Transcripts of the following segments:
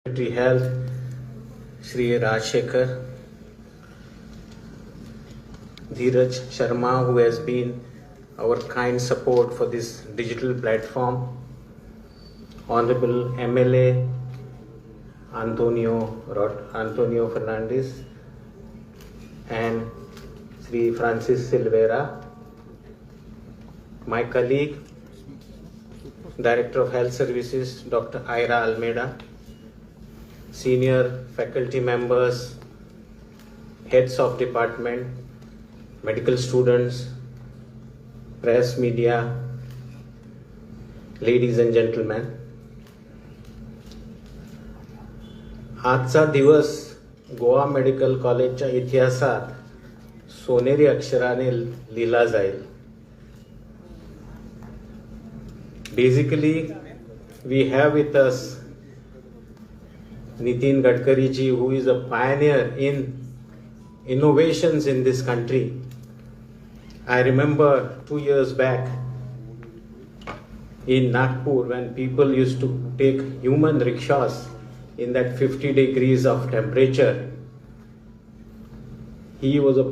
Secretary Health, Shri Rajshekhar, Dheeraj Sharma, who has been our kind support for this digital platform, Honorable MLA Antonio Fernandez, and Sri Francis Silvera, my colleague, Director of Health Services, Dr. Ira Almeida, senior faculty members, heads of department, medical students, press, media, ladies and gentlemen. आजचा दिवस Goa medical कॉलेजच्या इतिहासात सोनेरी अक्षराने लिहिला जाईल. Basically, we have with us Nitin Gadkari ji, who is a pioneer in innovations in this country. I remember 2 years back in Nagpur when people used to take human rickshaws in that 50 degrees of temperature. He was a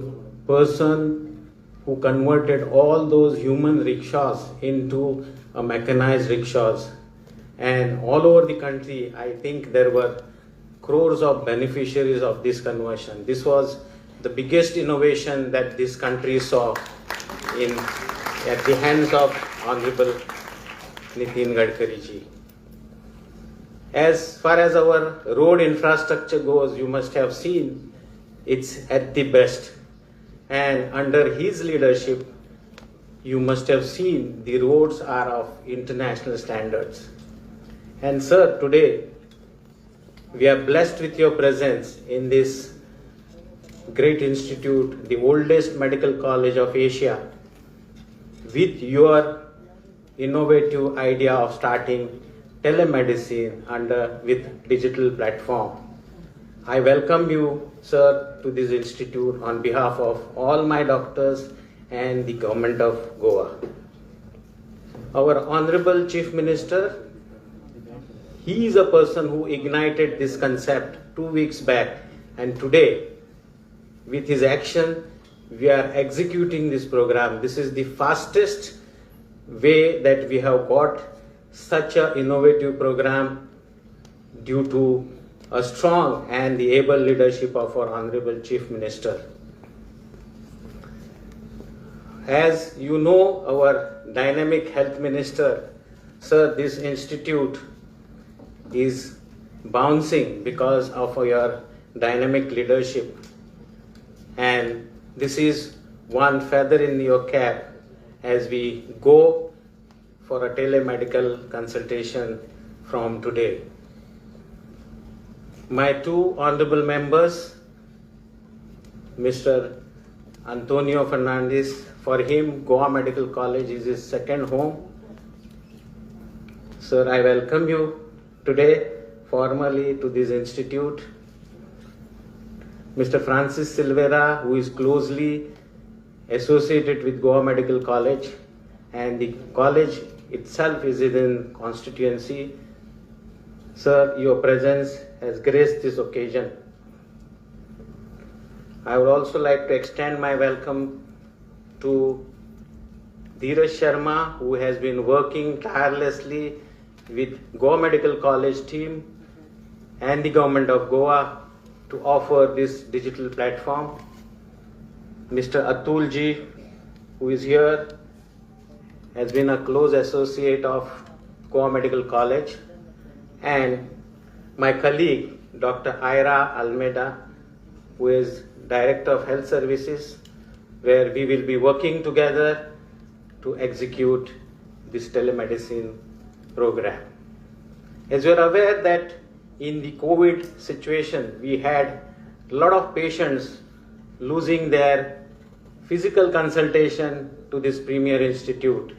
person who converted all those human rickshaws into a mechanized rickshaws. And all over the country, I think there were crores of beneficiaries of this conversion. This was the biggest innovation that this country saw at the hands of Honorable Nitin Gadkari ji. As far as our road infrastructure goes, you must have seen it's at the best. And under his leadership, you must have seen the roads are of international standards. And sir, today we are blessed with your presence in this great institute, the oldest medical college of Asia, with your innovative idea of starting telemedicine with digital platform. I welcome you, sir, to this institute on behalf of all my doctors and the government of Goa. Our Honorable Chief Minister, he is a person who ignited this concept 2 weeks back, and today, with his action, we are executing this program. This is the fastest way that we have got such an innovative program due to a strong and the able leadership of our Honorable Chief Minister. As you know, our dynamic health minister, sir, this institute is bouncing because of your dynamic leadership. And this is one feather in your cap as we go for a telemedical consultation from today. My two honorable members, Mr. Antonio Fernandez, for him, Goa Medical College is his second home. Sir, I welcome you today formally to this institute. Mr. Francis Silvera, who is closely associated with Goa Medical College, and the college itself is in constituency. Sir, your presence has graced this occasion. I would also like to extend my welcome to Dheeraj Sharma, who has been working tirelessly with Goa Medical College team and the government of Goa to offer this digital platform. Mr. Atul ji, who is here, has been a close associate of Goa Medical College, and my colleague, Dr. Ira Almeida, who is Director of Health Services, where we will be working together to execute this telemedicine program. As you are aware that in the COVID situation, we had a lot of patients losing their physical consultation to this premier institute.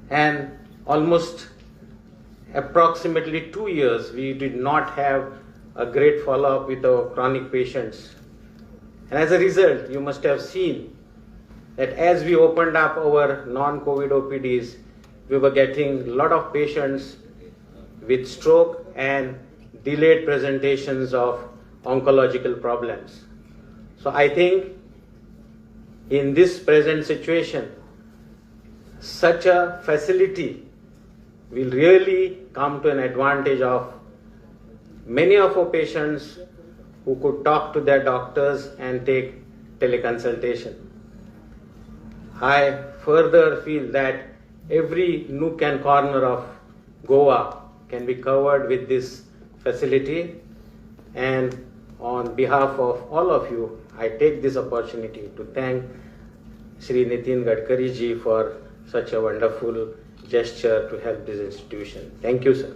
And almost approximately 2 years, we did not have a great follow-up with our chronic patients. And as a result, you must have seen that as we opened up our non-COVID OPDs, we were getting a lot of patients with stroke and delayed presentations of oncological problems. So I think in this present situation, such a facility will really come to an advantage of many of our patients who could talk to their doctors and take teleconsultation. I further feel that every nook and corner of Goa can be covered with this facility, and on behalf of all of you, I take this opportunity to thank Shri Nitin Gadkari ji for such a wonderful gesture to help this institution. Thank you, sir.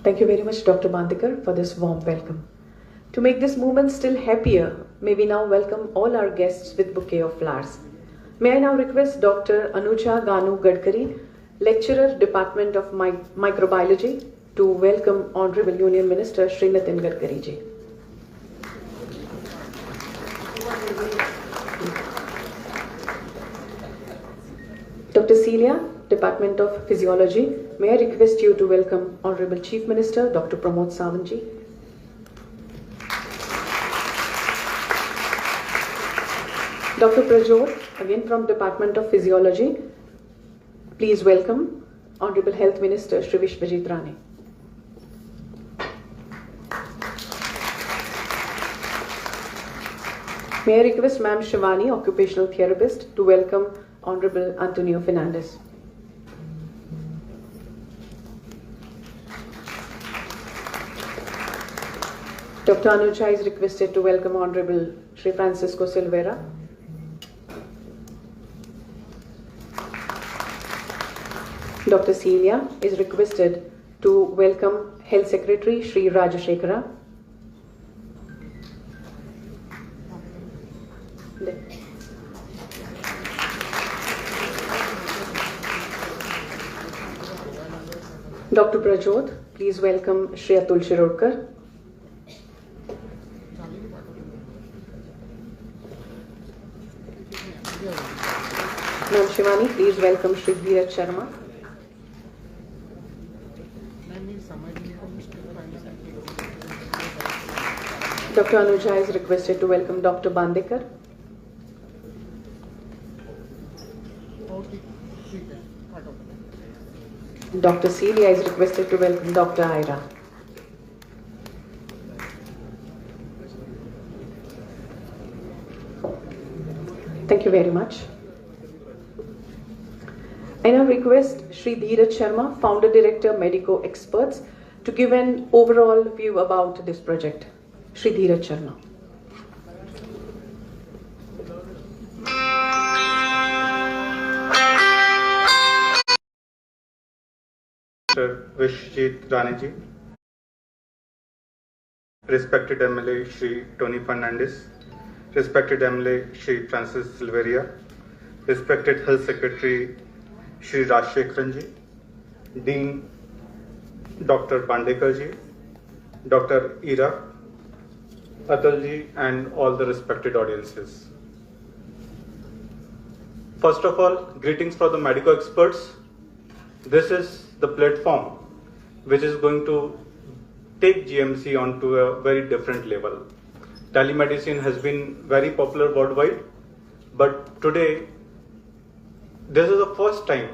Thank you very much, Dr. Bandekar, for this warm welcome. To make this moment still happier, may we now welcome all our guests with bouquet of flowers. May I now request Dr. Anuja Ganu Gadkari, Lecturer, Department of Microbiology, to welcome Honorable Union Minister Shri Nitin Gadkari ji. Dr. Celia, Department of Physiology, may I request you to welcome Honorable Chief Minister Dr. Pramod Sawant ji. Dr. Prajot, again from Department of Physiology, please welcome Honorable Health Minister Shri Vishwajit Rane. May I request Ma'am Shivani, Occupational Therapist, to welcome Honorable Antonio Fernandez. Dr. Anuja is requested to welcome Honorable Shri Francisco Silveira. Dr. Celia is requested to welcome Health Secretary Shri Rajashekara. Dr. Prajot, please welcome Shri Atul Shirokar. Ma'am Shivani, please welcome Shri Dheeraj Sharma. Dr. Anuja is requested to welcome Dr. Bandekar. Dr. Celia is requested to welcome Dr. Aira. Thank you very much. I now request Shri Dheeraj Sharma, Founder Director, Medico Experts, to give an overall view about this project. Shri Dheeraj Sharma. Mr. Vishwajit Rane ji, respected MLA Shri Tony Fernandez, respected MLA Shri Francis Silveria, respected Health Secretary Shri Rajashekharan ji, Dean Dr. Bandekar ji, Dr. Ira, Atal ji, and all the respected audiences. First of all, greetings for the medical experts. This is the platform which is going to take GMC onto a very different level. Telemedicine has been very popular worldwide, but today this is the first time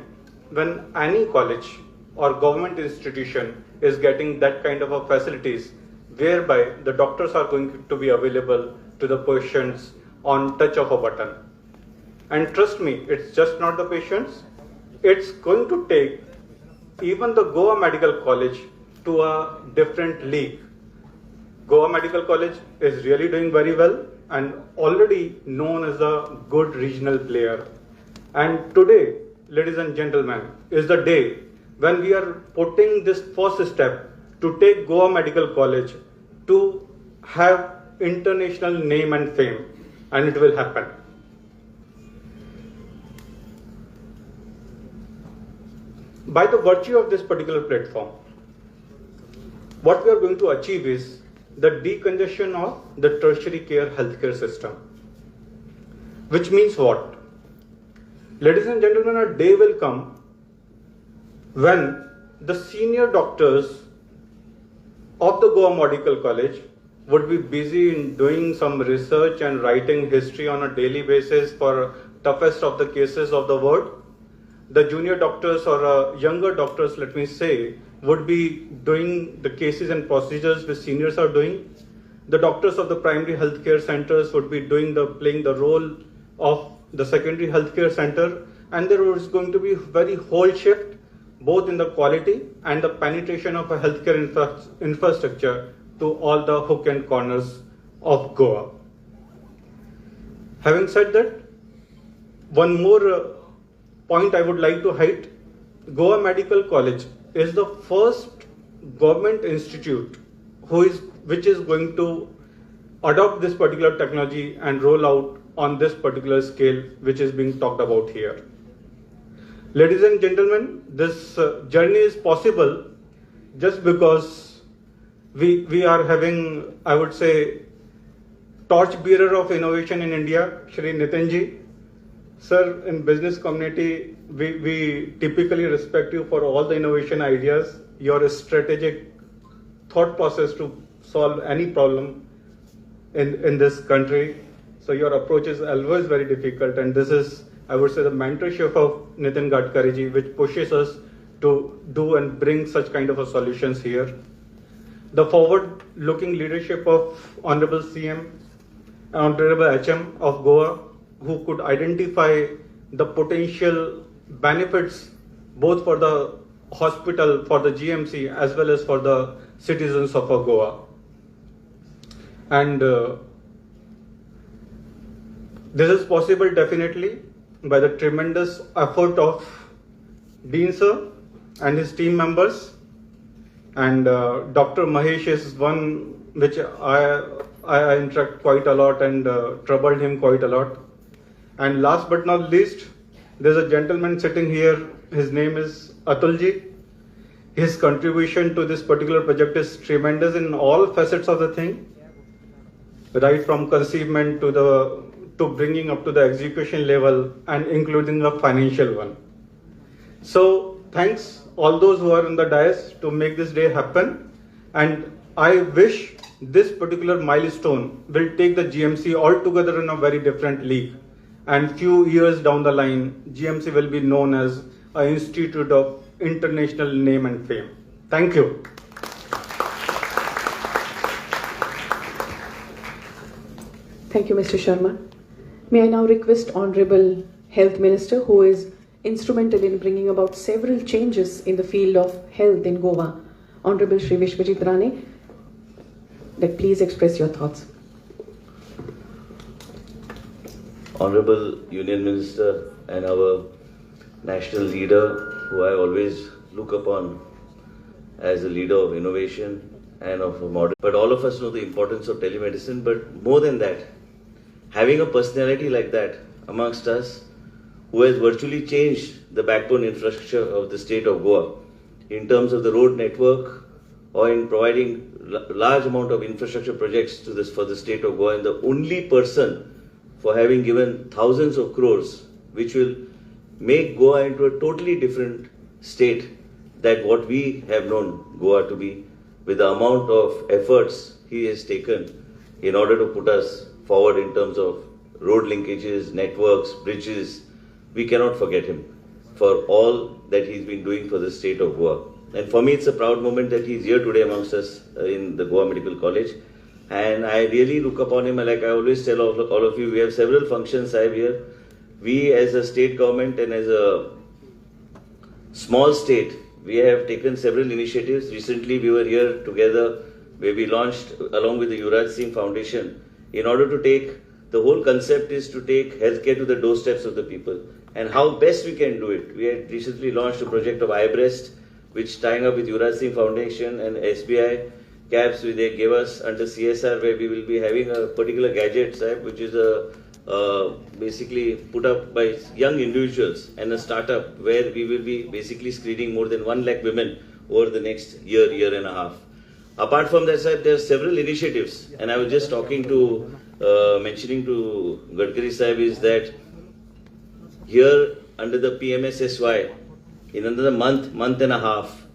when any college or government institution is getting that kind of a facilities whereby the doctors are going to be available to the patients on touch of a button. And trust me, it's just not the patients, it's going to take even the Goa Medical College to a different league. Goa Medical College is really doing very well and already known as a good regional player. And today, ladies and gentlemen, is the day when we are putting this first step to take Goa Medical College to have international name and fame, and it will happen. By the virtue of this particular platform, what we are going to achieve is the decongestion of the tertiary care healthcare system. Which means what? Ladies and gentlemen, a day will come when the senior doctors of the Goa Medical College would be busy in doing some research and writing history on a daily basis for toughest of the cases of the world, the junior doctors or younger doctors, let me say, would be doing the cases and procedures which seniors are doing. The doctors of the primary healthcare centers would be playing the role of the secondary healthcare center, and there was going to be very whole shift both in the quality and the penetration of a healthcare infrastructure to all the hook and corners of Goa. Having said that, one more point I would like to highlight: Goa Medical College is the first government institute which is going to adopt this particular technology and roll out on this particular scale which is being talked about here. Ladies and gentlemen, this journey is possible just because we are having, I would say, torchbearer of innovation in India, Shri Nitinji. Sir, in business community, we typically respect you for all the innovation ideas, your strategic thought process to solve any problem in this country. So your approach is always very difficult, and this is, I would say, the mentorship of Nitin Gadkari ji, which pushes us to do and bring such kind of a solutions here. The forward-looking leadership of Honorable CM, Honorable HM of Goa, who could identify the potential benefits both for the hospital, for the GMC, as well as for the citizens of Goa. And this is possible definitely by the tremendous effort of Dean Sir and his team members. And Dr. Mahesh is one which I interact quite a lot and troubled him quite a lot. And last but not least, there's a gentleman sitting here. His name is Atulji. His contribution to this particular project is tremendous in all facets of the thing, right from conceivement to bringing up to the execution level and including the financial one. So thanks all those who are in the dais to make this day happen, and I wish this particular milestone will take the GMC altogether in a very different league, and few years down the line GMC will be known as an institute of international name and fame. Thank you. Thank you, Mr. Sharma. May I now request Honorable Health Minister, who is instrumental in bringing about several changes in the field of health in Goa, Honorable Shri Vishwajit Rane, that please express your thoughts. Honorable Union Minister and our national leader, who I always look upon as a leader of innovation and of a model. But all of us know the importance of telemedicine, but more than that, having a personality like that amongst us, who has virtually changed the backbone infrastructure of the state of Goa in terms of the road network or in providing large amount of infrastructure projects for the state of Goa, and the only person for having given thousands of crores, which will make Goa into a totally different state than what we have known Goa to be, with the amount of efforts he has taken in order to put us forward in terms of road linkages, networks, bridges. We cannot forget him for all that he's been doing for the state of Goa. And for me, it's a proud moment that he's here today amongst us in the Goa Medical College. And I really look upon him, like I always tell all of you, we have several functions I have here. We as a state government and as a small state, we have taken several initiatives. Recently, we were here together where we launched along with the Yuvraj Singh Foundation in order to take, the whole concept is to take healthcare to the doorsteps of the people. And how best we can do it. We had recently launched a project of iBreast, which tying up with Yuvraj Singh Foundation and SBI cabs, which they gave us under CSR, where we will be having a particular gadget, which is basically put up by young individuals and a startup where we will be basically screening more than 1 lakh women over the next year and a half. Apart from that, sir, there are several initiatives, and I was just mentioning to Gadkari Sahib is that here under the PMSSY, in another month and a half,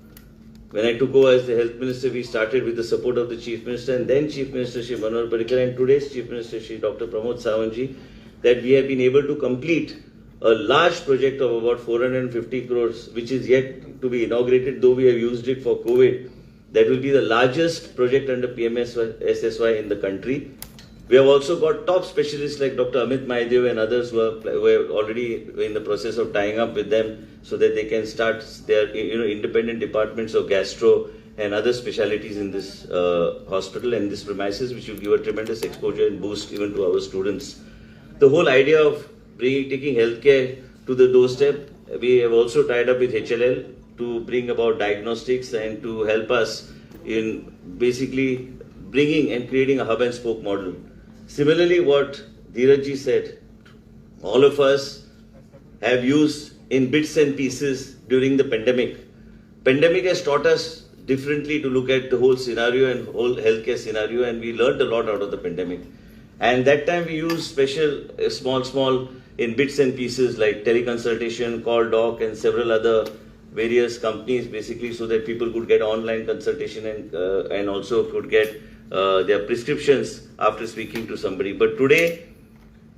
when I took over as the health minister, we started with the support of the chief minister and then Chief Minister Shri Manohar Parrikar and today's Chief Minister Shri Dr. Pramod Sawantji, that we have been able to complete a large project of about 450 crores, which is yet to be inaugurated, though we have used it for COVID. That will be the largest project under PMSSY in the country. We have also got top specialists like Dr. Amit Mahdev and others who are already in the process of tying up with them so that they can start their independent departments of gastro and other specialities in this hospital and this premises, which will give a tremendous exposure and boost even to our students. The whole idea of taking healthcare to the doorstep, we have also tied up with HLL to bring about diagnostics and to help us in basically bringing and creating a hub and spoke model. Similarly, what Dheerajji said, all of us have used in bits and pieces during the pandemic. Pandemic has taught us differently to look at the whole scenario and whole healthcare scenario, and we learned a lot out of the pandemic. And that time we used special, small in bits and pieces like teleconsultation, call doc and several other various companies basically so that people could get online consultation and also could get their prescriptions after speaking to somebody. But today,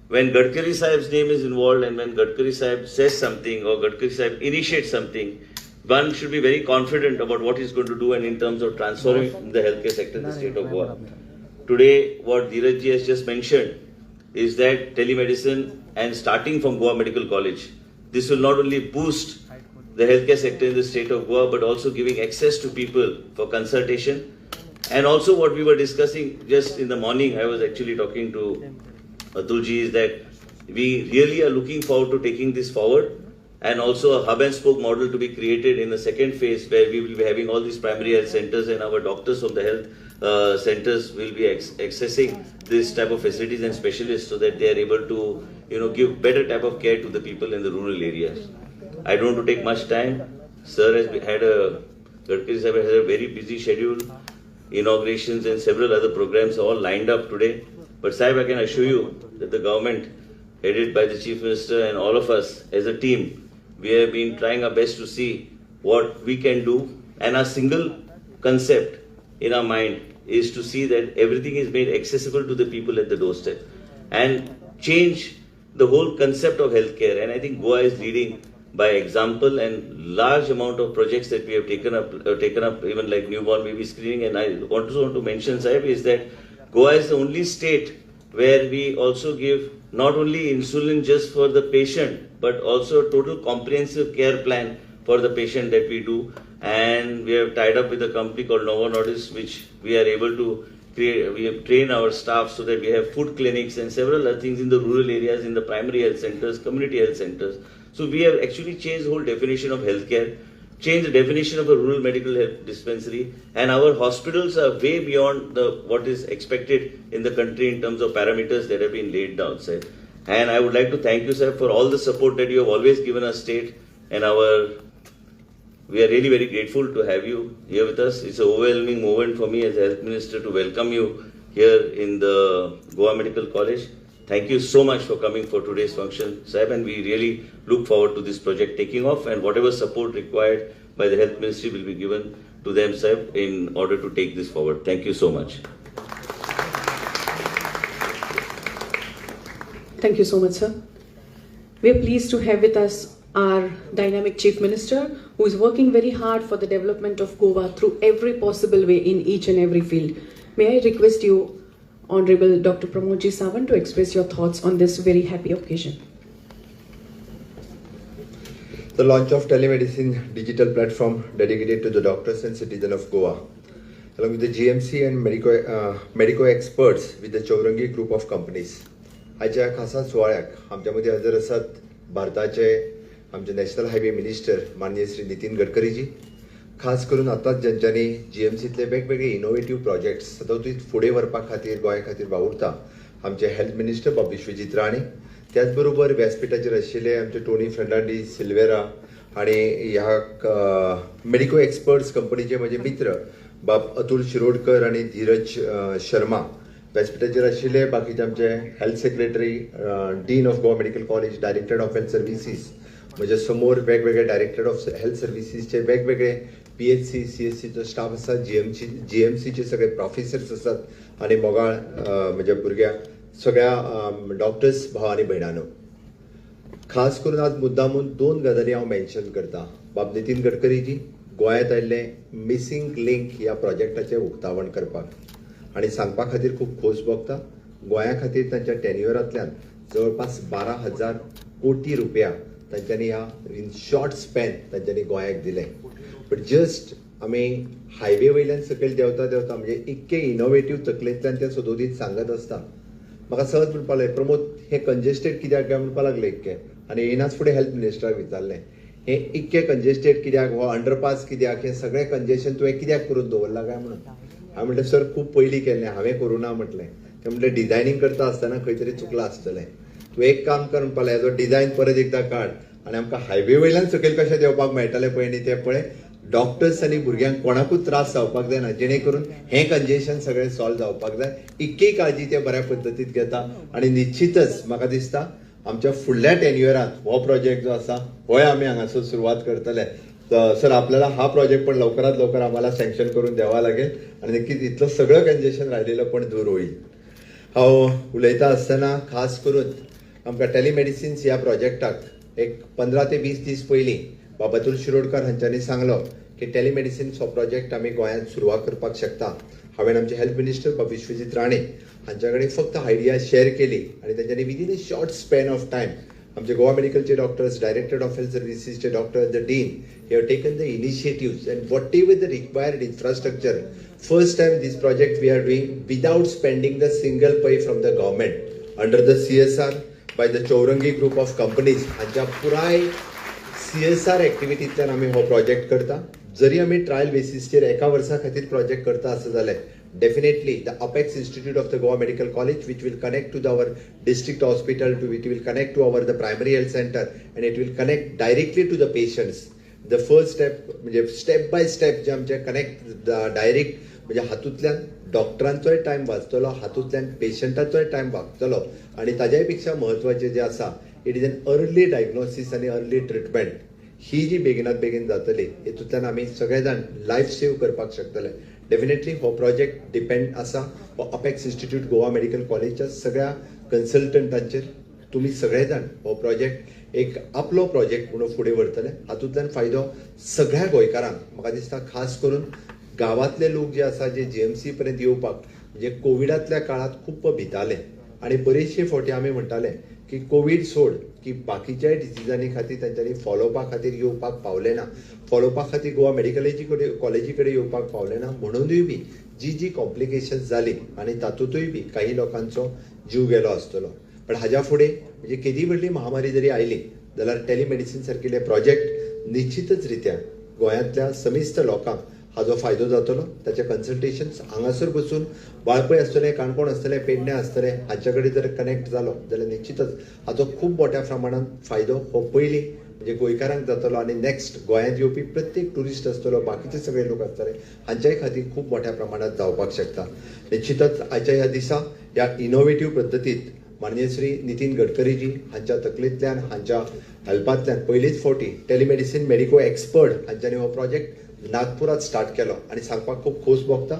when Gadkari Sahib's name is involved and when Gadkari Sahib says something or Gadkari Sahib initiates something, one should be very confident about what he's going to do and in terms of transforming the healthcare sector in the state of Goa. Today, what Dheerajji has just mentioned is that telemedicine and starting from Goa Medical College, this will not only boost the healthcare sector in the state of Goa, but also giving access to people for consultation. And also what we were discussing just in the morning, I was actually talking to Atulji, is that we really are looking forward to taking this forward and also a hub and spoke model to be created in the second phase where we will be having all these primary health centers and our doctors from the health centers will be accessing this type of facilities and specialists so that they are able to give better type of care to the people in the rural areas. I don't want to take much time. Sir has Gadkari Sahib has a very busy schedule, inaugurations and several other programs are all lined up today. But Sahib, I can assure you that the government headed by the Chief Minister and all of us as a team, we have been trying our best to see what we can do, and our single concept in our mind is to see that everything is made accessible to the people at the doorstep and change the whole concept of healthcare. And I think Goa is leading by example, and large amount of projects that we have taken up even like newborn baby screening. And I also want to mention, Sahib, is that Goa is the only state where we also give not only insulin just for the patient, but also a total comprehensive care plan for the patient that we do. And we have tied up with a company called Novo Nordisk, which we are able to create. We have trained our staff so that we have food clinics and several other things in the rural areas, in the primary health centers, community health centers. So we have actually changed the whole definition of healthcare, changed the definition of a rural medical health dispensary, and our hospitals are way beyond what is expected in the country in terms of parameters that have been laid down, sir. And I would like to thank you, sir, for all the support that you have always given our state, and we are really very grateful to have you here with us. It's an overwhelming moment for me as a health minister to welcome you here in the Goa Medical College. Thank you so much for coming for today's function, Sahib, and we really look forward to this project taking off, and whatever support required by the Health Ministry will be given to them, Sahib, in order to take this forward. Thank you so much. Thank you so much, sir. We are pleased to have with us our dynamic Chief Minister, who is working very hard for the development of Goa through every possible way in each and every field. May I request you, Honorable Dr. Pramod Sawant, to express your thoughts on this very happy occasion. The launch of telemedicine digital platform dedicated to the doctors and citizens of Goa, along with the GMC and medico experts with the Chaurangi group of companies. आजच्या खासा सुवाळ्याक आमच्यामध्ये हजर आसात भारताचे आमचे national highway minister माननीय श्री नितीन गडकरी जी, खास करून आताच ज्यांच्यानी जीएमसीतले वेगवेगळे इनोव्हेटिव्ह प्रोजेक्ट्स सतत फुडें व्हरपा खातीर गोंया खातीर वावुरता आमचे हेल्थ मिनिस्टर बाब विश्वजीत राणे, त्याच बरोबर व्यासपीठाचेर आशिल्ले आमचे टोनी फर्नांडीस, सिल्वेरा आणि ह्या मेडिको एक्सपर्ट्स कंपनीचे म्हजे मित्र बाब अतुल शिरोडकर आणि धीरज शर्मा, व्यासपीठाचेर आशिल्ले बाकीचे आमचे health secretary, dean of Goa medical college, director of health services, म्हज्या समोर वेगवेगळे डायरेक्टर ऑफ हेल्थ सर्विसीसचे वेगवेगळे PHC CSCचो स्टाफ आसा, GMCचे सगळे प्रोफेसर्स आसात आनी मोगाळ म्हज्या भुरग्या सगळ्या डॉक्टर्स भाव आनी भयणांनो, खास करून आज मुद्दामून 2 गजाली हांव मेन्शन करता. बाब नितीन गडकरीजी गोंयांत आयिल्ले मिसींग लिंक ह्या प्रोजेक्टाचें उक्तावण करपाक आनी सांगपा खातीर खूब खोस भोगता. गोंया खातीर तांच्या टेन्युअरांतल्यान जवळपास 12,000 कोटी रुपया तांच्यांनी ह्या इन शॉर्ट स्पॅन तांच्यांनी गोंयाक दिले. बट जस्ट आमी हायवे वयल्यान सकयल देंवता देंवता म्हणजे इतके इनोवेटीव तकलेंतल्यान ते सदोदीत सांगत आसता. म्हाका सहज म्हणपाक लागलें, प्रमोद हे कंजेस्टेड कित्याक काय म्हणपाक लागले इतके, आनी येनाच फुडें हेल्थ मिनिस्टराक विचारलें हे इतके कंजेस्टेड कित्याक, हो अंडरपास कित्याक, हे सगळें कंजेशन तुवें कित्याक करून दवरला काय म्हणून. हांवें म्हटलें सर खूब पयलीं केल्लें, हांवें करूं ना म्हटलें. ते म्हटलें डिझायनींग करता आसतना खंय तरी चुकलां आसतलें. तूं एक काम कर म्हणपाक लागलें, हेजो डिझायन परत एकदां काड आनी आमकां हायवे वयल्यान सकयल कशें देवपाक मेळटलें पळय न्ही तें पळय. डॉक्टर्स आनी भुरग्यांक कोणाकूच त्रास जावपाक जायना, जेणे करून हें कंजेशन सगळें सॉल्व जावपाक जाय. इतकी काळजी ते बऱ्या पद्दतीन घेता आनी निश्चितच म्हाका दिसता आमच्या फुडल्या टेन्युअरांत हो प्रोजेक्ट जो आसा होय आमी हांगासर सुरवात करतले. सर आपल्याला हा प्रोजेक्ट पण लवकरात लवकर आम्हाला सँक्शन करून द्यावा लागेल आणि नक्कीच इतलं सगळं कंजेशन राहिलेलं पण दूर होईल. हांव उलयता आसतना खास करून आमकां टेलिमेडिसिन्स ह्या प्रोजेक्टाक एक 15 ते 20 दीस पयलीं बाबातूल शिरोडकर हांच्यांनी सांगलो की टेलिमेडिसिन्स हो प्रोजेक्ट आमी गोंयांत सुरवात करपाक शकता. हांवें आमचे हेल्थ मिनिस्टर बाब विश्वजीत राणे हांच्या कडेन फक्त आयडिया शेअर केली आणि त्यांच्यानी within a short span of time आमचे गोवा मेडिकलचे डॉक्टर्स, डायरेक्टर ऑफ हेल्थ सर्विसीसचे doctors, the dean, he have taken the initiatives and whatever the required infrastructure. First time this project we are doing without spending the single pie from the government under the CSR by the Chowrangi group of companies. हांच्या पुराय CSR एक्टिविटींतल्यान आमी हो project करता. जरी आमी trial बेसिसचेर एका वर्सा खातीर project करता आसत जाल्यार definitely the Apex Institute of the Goa Medical College, which will connect to our district hospital, it will connect to our the primary health center, and it will connect directly to the patients. The first step म्हणजे step by step जे आमचे connect direct म्हणजे हातूंतल्यान डॉक्टरांचोय time वाचतलो, हातूंतल्यान पेशंटाचोय time वाचतलो आणि ताज्याय पेक्षा म्हत्वाचें जे आसा it is an early diagnosis आनी अर्ली ट्रिटमेंट. ही जी बेगिनात बेगीन जातली हेतूंतल्यान आमी सगळे जाण लायफ सेव करपाक शकतले. डेफिनेटली हो प्रोजेक्ट डिपेंड आसा हो अपेक्स इन्स्टिट्यूट गोवा मेडिकल कॉलेजच्या सगळ्या कन्सल्टंटांचेर. तुमी सगळे जाण हो प्रोजेक्ट एक आपलो प्रोजेक्ट म्हणून फुडें व्हरतले. हातूंतल्यान फायदो सगळ्या गोंयकारांक. म्हाका दिसता खास करून गांवांतले लोक जे आसा जे GMC पर्यंत येवपाक म्हणजे कोविडांतल्या काळात खूब भिताले आनी बरेचशे फावटी आमी म्हणटाले की कोविड सोड की बाकीच्याय डिसिजांनी खातीर तांच्यांनी फॉलोअपा खातीर येवपाक पावले ना, फॉलोअपा खातीर गोवा मेडिकल कॉलेजी कडेन येवपाक पावले ना, म्हणूनय बी जी कॉम्प्लिकेशन्स जाली आनी तातूंतय बी काही लोकांचो जीव गेलो आसतलो. पण हाज्या फुडें म्हणजे केदी व्हडली महामारी जरी आयली जाल्यार टेलिमेडिसिन सारकिले प्रोजेक्ट निश्चितच रित्या गोंयांतल्या समिस्त लोकांक हाजो फायदो जातलो. ताचे कन्सल्टेशन्स हांगासर बसून वाळपय आसतले, काणकोण आसतले, पेडणे आसतले, हांच्या कडेन जर कनेक्ट जालो जाल्यार निश्चितच हाजो खूब मोठ्या प्रमाणात फायदो हो पयलीं म्हणजे गोंयकारांक जातलो आनी नेक्स्ट गोंयांत येवपी प्रत्येक टुरिस्ट आसतलो, बाकीचे सगळे लोक आसतले हांच्याय खातीर खूब मोठ्या प्रमाणात जावपाक शकता. निश्चितच आयच्या ह्या दिसा ह्या इनोवेटीव पद्दतीत माननीय श्री नितीन गडकरीजी हांच्या तकलेंतल्यान हांच्या हेल्पांतल्यान पयलींच फावटी टेलिमेडिसिन मेडिको एक्सपर्ट हांच्यांनी हो प्रोजेक्ट नागपुरात स्टार्ट केलो आनी सांगपाक खूब खोस भोगता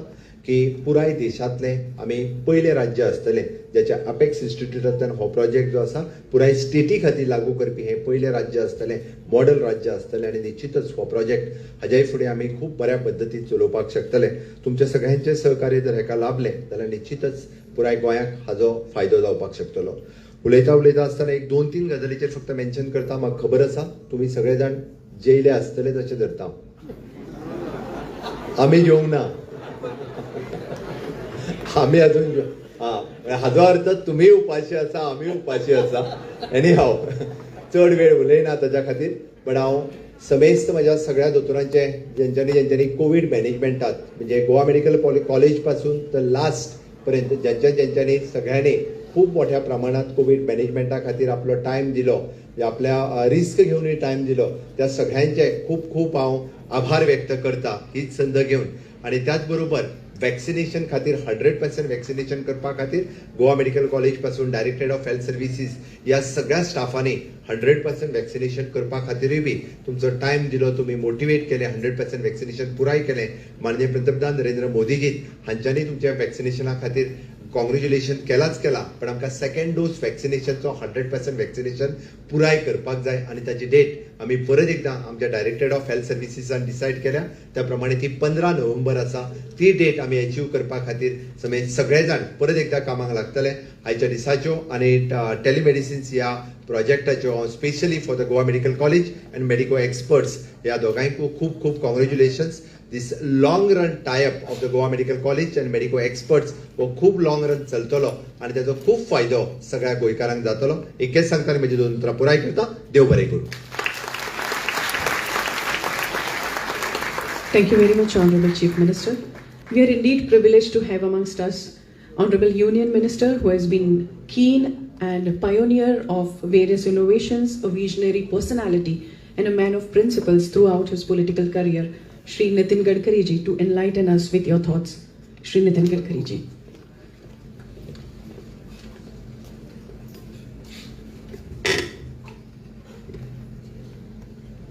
की पुराय देशांतले आमी पयले राज्य आसतले ज्याच्या अपेक्स इन्स्टिट्यूटांतल्यान हो प्रोजेक्ट जो आसा पुराय स्टेटी खातीर लागू करपी हे पयले राज्य आसतले, मॉडेल राज्य आसतले आनी निश्चितच हो प्रोजेक्ट हाज्याय फुडें आमी खूब बऱ्या पद्दतीन चलोवपाक शकतले. तुमच्या सगळ्यांचे सहकार्य जर हेका लाभलें जाल्यार निश्चितच पुराय गोंयाक हाजो फायदो जावपाक शकतलो. उलयता आसतना एक 2-3 गजालीचेर फक्त मेन्शन करता. म्हाका खबर आसा तुमी सगळे जाण जेयले आसतले तशें धरता. आमी जेवंक ना, आमी अजून हाजो अर्थ तुम्ही उपाशी आसा, आमी उपाशी आसा. एनी हाव चड वेळ उलयना ताच्या खातीर. पण हांव समेस्त म्हज्या सगळ्या दोतोरांचे ज्यांच्यांनी कोविड मॅनेजमेंटात म्हणजे गोवा मेडिकल कॉलेज पासून तर लास्ट पर्यंत ज्यांच्यांनी सगळ्यांनी खूप मोठ्या प्रमाणात कोविड मॅनेजमेंटा खातीर आपलो टायम दिलो, आपल्या रिस्क घेऊनही टायम दिलो, त्या सगळ्यांचे खूप खूप हांव आभार व्यक्त करता हीच संद घेऊन. आणि त्याचबरोबर वॅक्सिनेशन खातीर 100% वॅक्सिनेशन करपा खातीर गोवा मेडिकल कॉलेज पासून डायरेक्टरेट ऑफ हेल्थ सर्विसीस ह्या सगळ्या स्टाफांनी 100% वॅक्सिनेशन करपा खातीरूय बी तुमचो टायम दिलो, तुम्ही मोटिवेट केले, 100% वॅक्सिनेशन पुराय केलें. माननीय पंतप्रधान नरेंद्र मोदीजी हांच्यांनी तुमच्या वॅक्सिनेशना खातीर कॉंग्रॅच्युलेशन केलाच केला, पण आमकां सेकंड डोस वॅक्सिनेशनचो 100% वॅक्सिनेशन पुराय करपाक जाय आनी ताची डेट आमी परत एकदां आमच्या डायरेक्टरेट ऑफ हेल्थ सर्विसीसान डिसायड केल्या. त्या प्रमाणे ती 15 नोव्हेंबर आसा. ती डेट आमी अचीव करपा खातीर सगळे जाण परत एकदां कामाक लागतले. आयच्या दिसाच्यो आनी टेलिमेडिसिन्स ह्या प्रोजेक्टाच्यो specially for the Goa medical college and medico experts ह्या दोगांयकूय खूब खूब congratulations. This long run tie up of the Goa medical college and medico experts हो खूब लॉंग रन चलतलो आनी ताचो खूब फायदो सगळ्या गोंयकारांक जातलो. एकच सांगताना म्हजी 2 उतरां पुराय करता. देव बरें करूं. Thank you very much, Honorable Chief Minister. We are indeed privileged to have amongst us Honorable Union Minister who has been keen and pioneer of various innovations, a visionary personality and a man of principles throughout his political career, Shri Nitin Gadkari ji, to enlighten us with your thoughts. Shri Nitin Gadkari ji.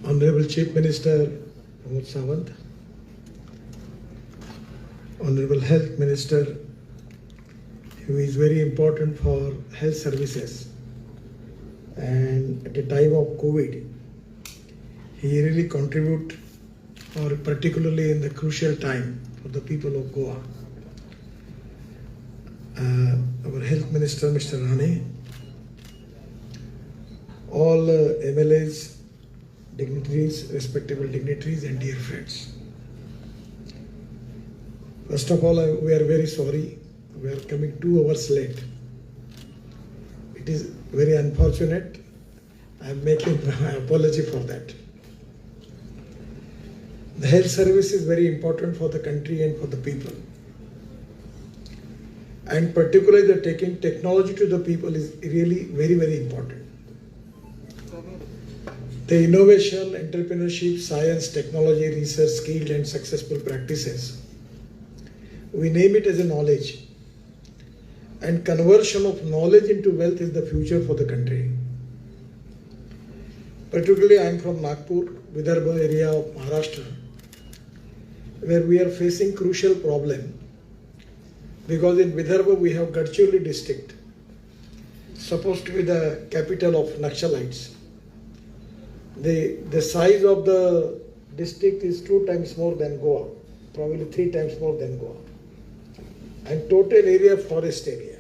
Honorable Chief Minister Pramod Sawant, Honorable Health Minister, who is very important for health services, and at the time of COVID, he really contribute, or particularly in the crucial time for the people of Goa. Our Health Minister, Mr. Rane, all MLAs, dignitaries, respectable dignitaries, and dear friends. First of all, we are very sorry. We are coming 2 hours late. It is very unfortunate. I am making my apology for that. The health service is very important for the country and for the people. And particularly the taking technology to the people is really very, very important. The innovation, entrepreneurship, science, technology, research, skilled and successful practices, we name it as a knowledge. And conversion of knowledge into wealth is the future for the country. Particularly I am from Nagpur, Vidarbha area of Maharashtra, where we are facing crucial problem. Because in Vidarbha we have Gadchiroli district, supposed to be the capital of Naxalites. The size of the district is 2 times more than Goa, probably 3 times more than Goa. And total area forest area.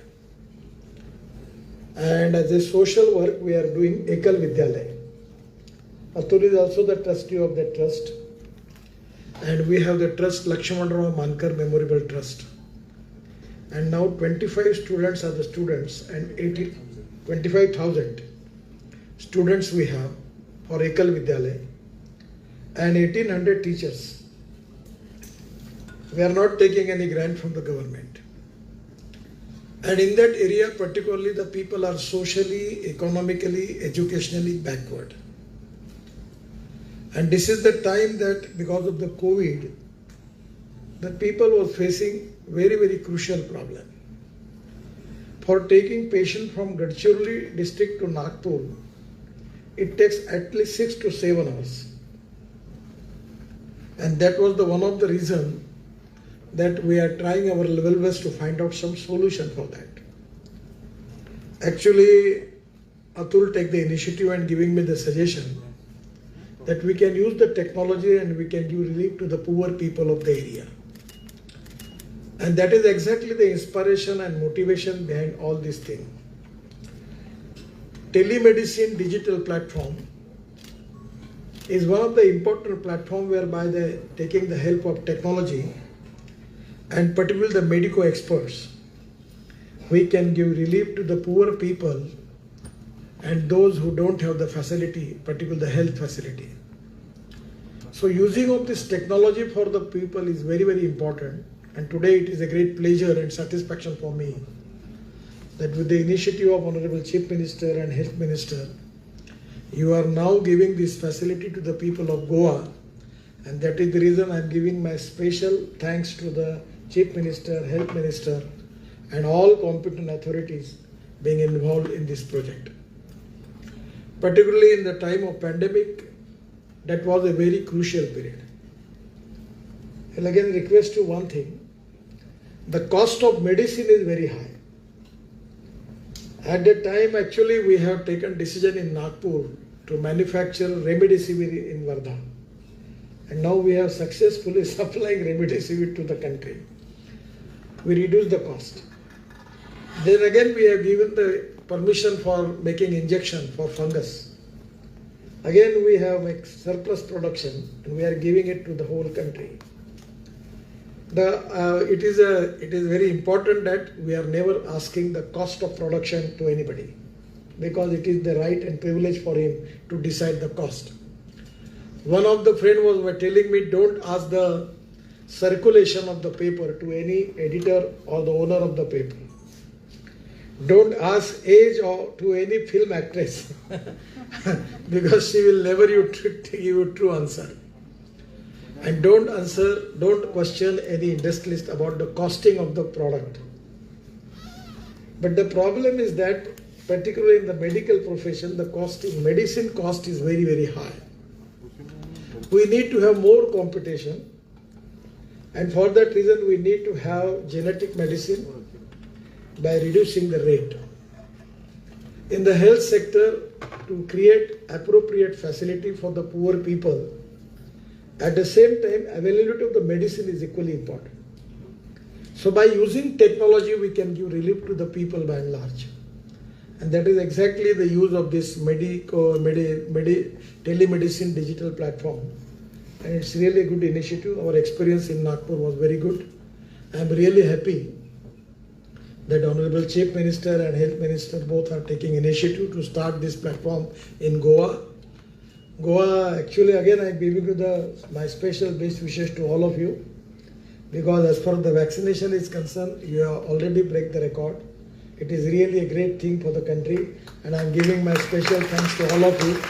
And as a social work we are doing Ekal Vidyalaya. Atul is also the trustee of that trust. And we have the trust Lakshmanrao Mankar Memorial Trust. And now 25 students are the students and 25,000 students we have for Ekal Vidyalaya and 1800 teachers. We are not taking any grant from the government. And in that area, particularly the people are socially, economically, educationally backward. And this is the time that because of the COVID, the people were facing very, very crucial problem. For taking patient from Gadchiroli district to Nagpur, it takes at least 6 to 7 hours. And that was the one of the reason that we are trying our level best to find out some solution for that. Actually, Atul take the initiative and giving me the suggestion that we can use the technology and we can give relief to the poor people of the area. And that is exactly the inspiration and motivation behind all this thing. Telemedicine digital platform is one of the important platform whereby they taking the help of technology and particularly the medical experts, we can give relief to the poor people and those who don't have the facility, particularly the health facility. So using of this technology for the people is very, very important. And today it is a great pleasure and satisfaction for me that with the initiative of Honorable Chief Minister and Health Minister, you are now giving this facility to the people of Goa. And that is the reason I am giving my special thanks to the Chief Minister, Health Minister, and all competent authorities being involved in this project. Particularly in the time of pandemic, that was a very crucial period. I'll again request you one thing. The cost of medicine is very high. At that time, actually, we have taken decision in Nagpur to manufacture remdesivir in Wardha. And now we have successfully supplying remdesivir to the country. We reduce the cost. Then again, we have given the permission for making injection for fungus. Again, we have a surplus production and we are giving it to the whole country. It is very important that we are never asking the cost of production to anybody, because it is the right and privilege for him to decide the cost. One of the friend was telling me, don't ask the circulation of the paper to any editor or the owner of the paper. Don't ask age or to any film actress because she will never give you true answer. And don't question any industrialist about the costing of the product. But the problem is that, particularly in the medical profession, the medicine cost is very, very high. We need to have more competition, and for that reason we need to have genetic medicine by reducing the rate. In the health sector, to create appropriate facility for the poor people, at the same time, availability of the medicine is equally important. So by using technology, we can give relief to the people by and large. And that is exactly the use of this telemedicine digital platform. And it's really a good initiative. Our experience in Nagpur was very good. I'm really happy that Honorable Chief Minister and Health Minister both are taking initiative to start this platform in Goa. Goa, actually, again, I'm giving you my special best wishes to all of you, because as far as the vaccination is concerned, you have already break the record. It is really a great thing for the country, and I'm giving my special thanks to all of you,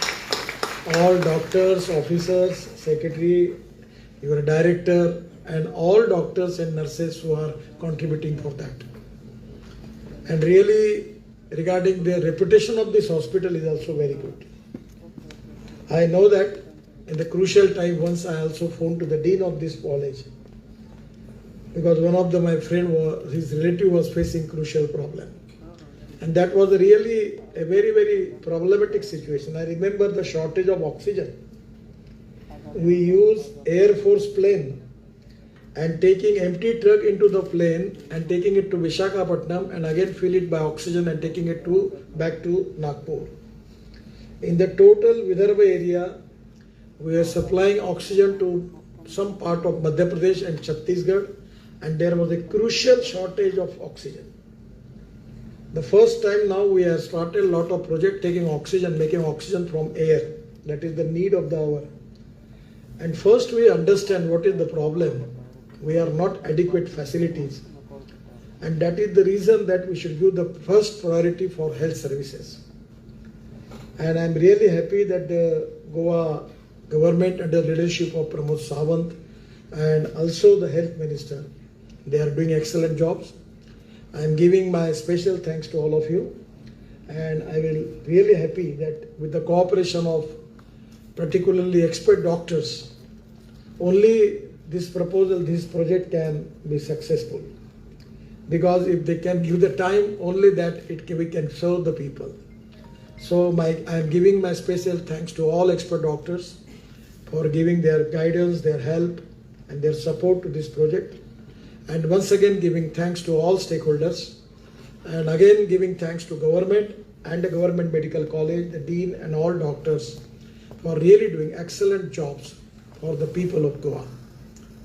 all doctors, officers, secretary, your director, and all doctors and nurses who are contributing for that. And really, regarding the reputation of this hospital is also very good. I know that in the crucial time, once I also phoned to the dean of this college, because one of my friend, his relative was facing crucial problem. And that was really a very, very problematic situation. I remember the shortage of oxygen. We use Air Force plane and taking empty truck into the plane and taking it to Visakhapatnam and again fill it by oxygen and taking it back to Nagpur. In the total Vidarbha area, we are supplying oxygen to some part of Madhya Pradesh and Chhattisgarh, and there was a crucial shortage of oxygen. The first time now we have started a lot of project taking oxygen, making oxygen from air. That is the need of the hour. And first we understand what is the problem. We are not adequate facilities. And that is the reason that we should give the first priority for health services. And I'm really happy that the Goa government under the leadership of Pramod Sawant and also the health minister, they are doing excellent jobs. I'm giving my special thanks to all of you, and I will really happy that with the cooperation of particularly expert doctors, only this project can be successful. Because if they can give the time, only that we can serve the people. So I'm giving my special thanks to all expert doctors for giving their guidance, their help, and their support to this project. And once again giving thanks to all stakeholders, and again giving thanks to government and the government medical college, the dean and all doctors for really doing excellent jobs for the people of Goa.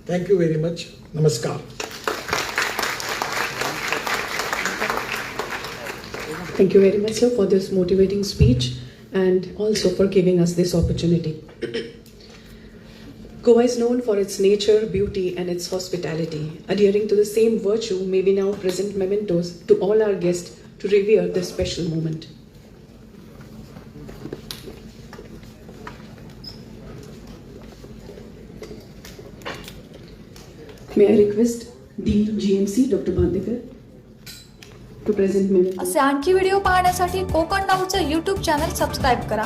Thank you very much. Namaskar. Thank you very much, sir, for this motivating speech and also for giving us this opportunity. Goa is known for its nature, beauty, and its hospitality. Adhering to the same virtue, may we now present mementos to all our guests to revere this special moment. May I request Dean GMC Dr. Bandekar to present many. असे आणखी video पाहण्यासाठी Konkan नाऊचं YouTube channel subscribe करा.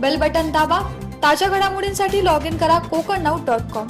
Bell button दाबा. ताज्या घडामोडींसाठी log in करा kokannow.com.